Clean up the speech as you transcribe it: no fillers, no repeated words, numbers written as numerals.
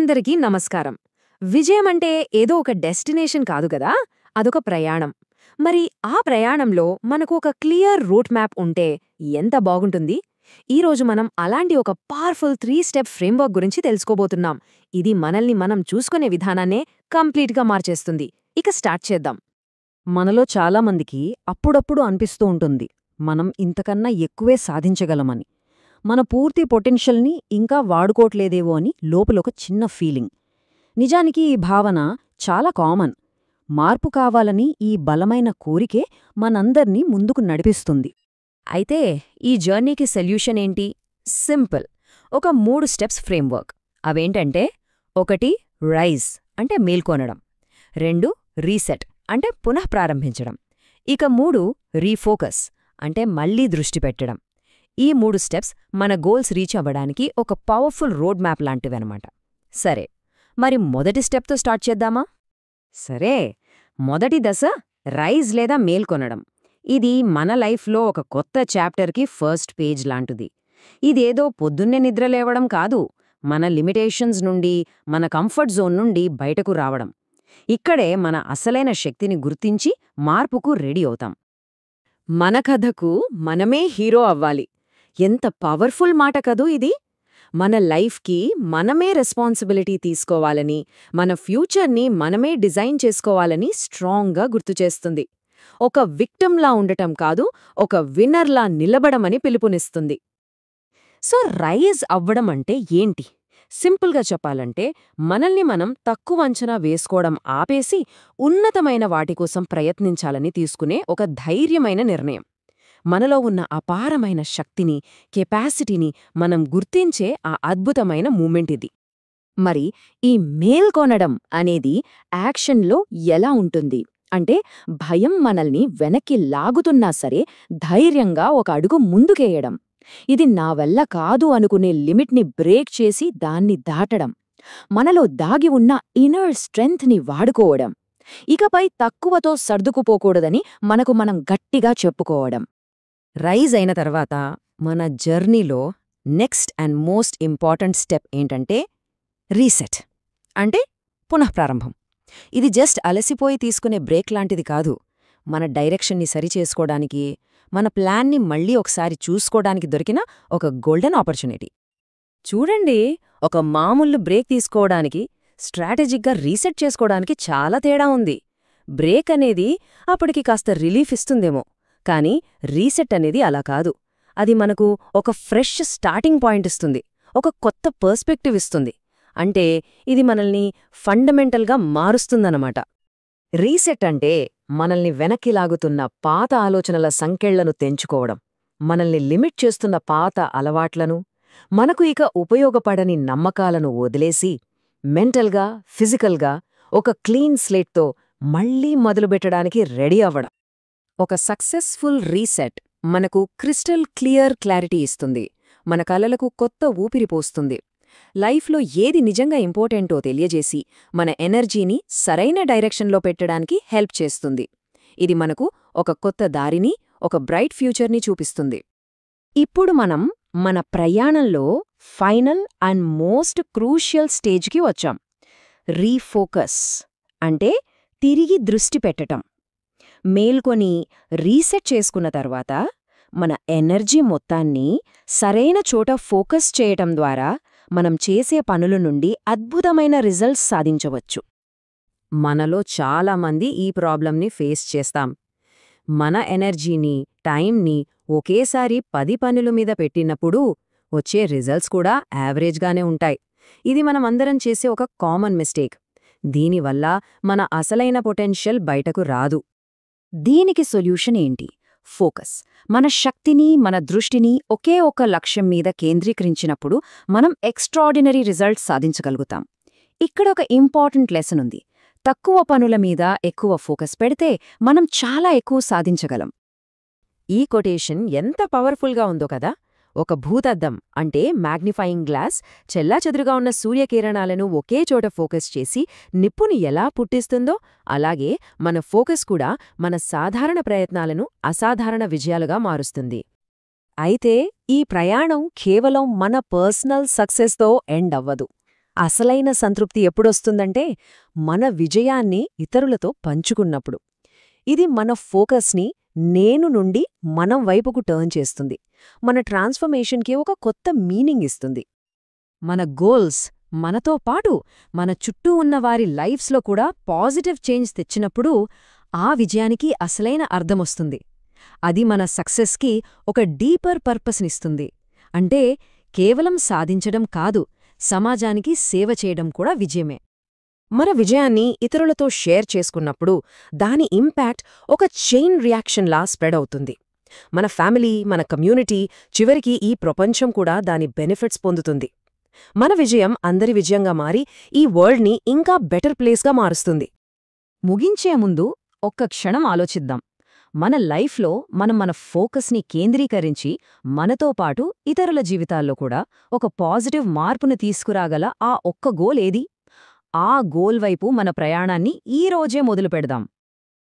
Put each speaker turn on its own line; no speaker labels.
అందరికీ నమస్కారం. విజయం అంటే ఏదో ఒక డెస్టినేషన్ కాదు గదా, అదొక ప్రయాణం. మరి ఆ ప్రయాణంలో మనకు ఒక క్లియర్ రూట్ మ్యాప్ ఉంటే ఎంత బాగుంటుంది? ఈరోజు మనం అలాంటి ఒక పవర్ఫుల్ 3 స్టెప్ ఫ్రేమ్వర్క్ గురించి తెలుసుకోబోతున్నాం. ఇది మనల్ని మనం చూసుకునే విధానాన్నే కంప్లీట్గా మార్చేస్తుంది. ఇక స్టార్ట్ చేద్దాం.
మనలో చాలామందికి అప్పుడప్పుడు అనిపిస్తూ ఉంటుంది మనం ఇంతకన్నా ఎక్కువే సాధించగలమని. మన పూర్తి పొటెన్షియల్ని ఇంకా వాడుకోవట్లేదేవో అని లోపలొక చిన్న ఫీలింగ్. నిజానికి ఈ భావన చాలా కామన్. మార్పు కావాలని ఈ బలమైన కోరికే మనందర్నీ ముందుకు నడిపిస్తుంది.
అయితే ఈ జర్నీకి సొల్యూషన్ ఏంటి? సింపుల్. ఒక 3 స్టెప్స్ ఫ్రేమ్వర్క్. అవేంటంటే 1 రైజ్ అంటే మేల్కొనడం, 2 రీసెట్ అంటే పునఃప్రారంభించడం, ఇక 3 రీఫోకస్ అంటే మళ్లీ దృష్టి పెట్టడం. ఈ 3 స్టెప్స్ మన గోల్స్ రీచ్ అవ్వడానికి ఒక పవర్ఫుల్ రోడ్ మ్యాప్ లాంటివన్నమాట. సరే, మరి మొదటి స్టెప్తో స్టార్ట్ చేద్దామా? సరే, మొదటి దశ రైజ్ లేదా మేల్కొనడం. ఇది మన లైఫ్లో ఒక కొత్త చాప్టర్కి ఫస్ట్ పేజ్ లాంటిది. ఇదేదో పొద్దున్నే నిద్రలేవడం కాదు, మన లిమిటేషన్స్ నుండి, మన కంఫర్ట్ జోన్ నుండి బయటకు రావడం. ఇక్కడే మన అసలైన శక్తిని గుర్తించి మార్పుకు రెడీ అవుతాం. మన కథకు మనమే హీరో అవ్వాలి. ఎంత పవర్ఫుల్ మాట కదూ ఇది! మన లైఫ్కి మనమే రెస్పాన్సిబిలిటీ తీసుకోవాలని, మన ఫ్యూచర్ని మనమే డిజైన్ చేసుకోవాలని స్ట్రాంగ్గా గుర్తుచేస్తుంది. ఒక విక్టమ్లా ఉండటం కాదు, ఒక విన్నర్లా నిలబడమని పిలుపునిస్తుంది. సో రైజ్ అవ్వడం అంటే ఏంటి? సింపుల్గా చెప్పాలంటే మనల్ని మనం తక్కువ అంచనా వేసుకోవడం ఆపేసి ఉన్నతమైన వాటికోసం ప్రయత్నించాలని తీసుకునే ఒక ధైర్యమైన నిర్ణయం. మనలో ఉన్న అపారమైన శక్తిని, కెపాసిటీని మనం గుర్తించే ఆ అద్భుతమైన మూమెంట్ ఇది. మరి ఈ మేల్కొనడం అనేది యాక్షన్లో ఎలా ఉంటుంది అంటే, భయం మనల్ని వెనక్కి లాగుతున్నా సరే ధైర్యంగా ఒక అడుగు ముందుకేయడం. ఇది నా వల్ల కాదు అనుకునే లిమిట్ని బ్రేక్ చేసి దాన్ని దాటడం. మనలో దాగి ఉన్న ఇన్నర్ స్ట్రెంగ్త్ని వాడుకోవడం. ఇకపై తక్కువతో సర్దుకుపోకూడదని మనకు మనం గట్టిగా చెప్పుకోవడం. రైజ్ అయిన తర్వాత మన జర్నీలో next and most important step ఏంటంటే రీసెట్ అంటే పునఃప్రారంభం. ఇది జస్ట్ అలసిపోయి తీసుకునే బ్రేక్ లాంటిది కాదు. మన డైరెక్షన్ని సరిచేసుకోవడానికి, మన ప్లాన్ని మళ్లీ ఒకసారి చూసుకోవడానికి దొరికిన ఒక గోల్డెన్ ఆపర్చునిటీ. చూడండి, ఒక మామూలు బ్రేక్ తీసుకోవడానికి, స్ట్రాటజిక్గా రీసెట్ చేసుకోవడానికి చాలా తేడా ఉంది. బ్రేక్ అనేది అప్పటికి కాస్త రిలీఫ్ ఇస్తుందేమో, కానీ రీసెట్ అనేది అలా కాదు. అది మనకు ఒక ఫ్రెష్ స్టార్టింగ్ పాయింట్ ఇస్తుంది, ఒక కొత్త పర్స్పెక్టివ్ ఇస్తుంది. అంటే ఇది మనల్ని ఫండమెంటల్గా మారుస్తుందన్నమాట. రీసెట్ అంటే మనల్ని వెనక్కి లాగుతున్న పాత ఆలోచనల సంకెళ్లను తెంచుకోవడం, మనల్ని లిమిట్ చేస్తున్న పాత అలవాట్లను, మనకు ఇక ఉపయోగపడని నమ్మకాలను వదిలేసి మెంటల్గా, ఫిజికల్గా ఒక క్లీన్ స్లేట్తో మళ్లీ మొదలుపెట్టడానికి రెడీ అవ్వడం. ఒక సక్సెస్ఫుల్ రీసెట్ మనకు క్రిస్టల్ క్లియర్ క్లారిటీ ఇస్తుంది, మన కలలకు కొత్త ఊపిరి పోస్తుంది, లైఫ్లో ఏది నిజంగా ఇంపార్టెంటో తెలియజేసి మన ఎనర్జీని సరైన డైరెక్షన్లో పెట్టడానికి హెల్ప్ చేస్తుంది. ఇది మనకు ఒక కొత్త దారిని, ఒక బ్రైట్ ఫ్యూచర్ని చూపిస్తుంది. ఇప్పుడు మనం మన ప్రయాణంలో ఫైనల్ అండ్ మోస్ట్ క్రూషియల్ స్టేజ్కి వచ్చాం. రీఫోకస్ అంటే తిరిగి దృష్టి పెట్టటం. మేల్కొని రీసెట్ చేసుకున్న తర్వాత మన ఎనర్జీ మొత్తాన్ని సరైన చోట ఫోకస్ చేయటం ద్వారా మనం చేసే పనుల నుండి అద్భుతమైన రిజల్ట్స్ సాధించవచ్చు. మనలో చాలామంది ఈ ప్రాబ్లంని ఫేస్ చేస్తాం. మన ఎనర్జీని, టైంని ఒకేసారి 10 పనుల మీద పెట్టినప్పుడు వచ్చే రిజల్ట్స్ కూడా యావరేజ్గానే ఉంటాయి. ఇది మనమందరం చేసే ఒక కామన్ మిస్టేక్. దీనివల్ల మన అసలైన పొటెన్షియల్ బయటకు రాదు. దీనికి సొల్యూషన్ ఏంటి? ఫోకస్. మన శక్తిని, మన దృష్టిని ఒకే ఒక లక్ష్యం మీద కేంద్రీకరించినప్పుడు మనం ఎక్స్ట్రాడినరీ రిజల్ట్స్ సాధించగలుగుతాం. ఇక్కడ ఒక ఇంపార్టెంట్ లెసన్ ఉంది. తక్కువ పనుల మీద ఎక్కువ ఫోకస్ పెడితే మనం చాలా ఎక్కువ సాధించగలం. ఈ కొటేషన్ ఎంత పవర్ఫుల్గా ఉందో కదా! ఒక భూతద్దం అంటే మ్యాగ్నిఫైయింగ్ గ్లాస్ చెల్లాచెదురుగా ఉన్న సూర్యకిరణాలను ఒకే చోట ఫోకస్ చేసి నిప్పుని ఎలా పుట్టిస్తుందో, అలాగే మన ఫోకస్ కూడా మన సాధారణ ప్రయత్నాలను అసాధారణ విజయాలుగా మారుస్తుంది. అయితే ఈ ప్రయాణం కేవలం మన పర్సనల్ సక్సెస్తో ఎండ్ అవ్వదు. అసలైన సంతృప్తి ఎప్పుడొస్తుందంటే మన విజయాన్ని ఇతరులతో పంచుకున్నప్పుడు. ఇది మన ఫోకస్ని నేను నుండి మనం వైపుకు టర్న్ చేస్తుంది. మన ట్రాన్స్ఫర్మేషన్కి ఒక కొత్త మీనింగ్ ఇస్తుంది. మన గోల్స్ మనతో పాటు మన చుట్టూ ఉన్న వారి లైఫ్స్లో కూడా పాజిటివ్ చేంజ్ తెచ్చినప్పుడు ఆ విజయానికి అసలైన అర్థమొస్తుంది. అది మన సక్సెస్కి ఒక డీపర్ పర్పస్నిస్తుంది. అంటే కేవలం సాధించడం కాదు, సమాజానికి సేవ చేయడం కూడా విజయమే.
మన విజయాన్ని ఇతరులతో షేర్ చేసుకున్నప్పుడు దాని ఇంపాక్ట్ ఒక చైన్ రియాక్షన్లా స్ప్రెడ్ అవుతుంది. మన ఫ్యామిలీ, మన కమ్యూనిటీ, చివరికి ఈ ప్రపంచం కూడా దాని బెనిఫిట్స్ పొందుతుంది. మన విజయం అందరి విజయంగా మారి ఈ వరల్డ్ని ఇంకా బెటర్ ప్లేస్గా మారుస్తుంది.
ముగించే ముందు ఒక్క క్షణం ఆలోచిద్దాం. మన లైఫ్లో మనం మన ఫోకస్ని కేంద్రీకరించి మనతో పాటు ఇతరుల జీవితాల్లో కూడా ఒక పాజిటివ్ మార్పును తీసుకురాగల ఆ ఒక్క గోల్ ఏది? ఆ గోల్ వైపు మన ప్రయాణాన్ని ఈ రోజే మొదలుపెడదాం.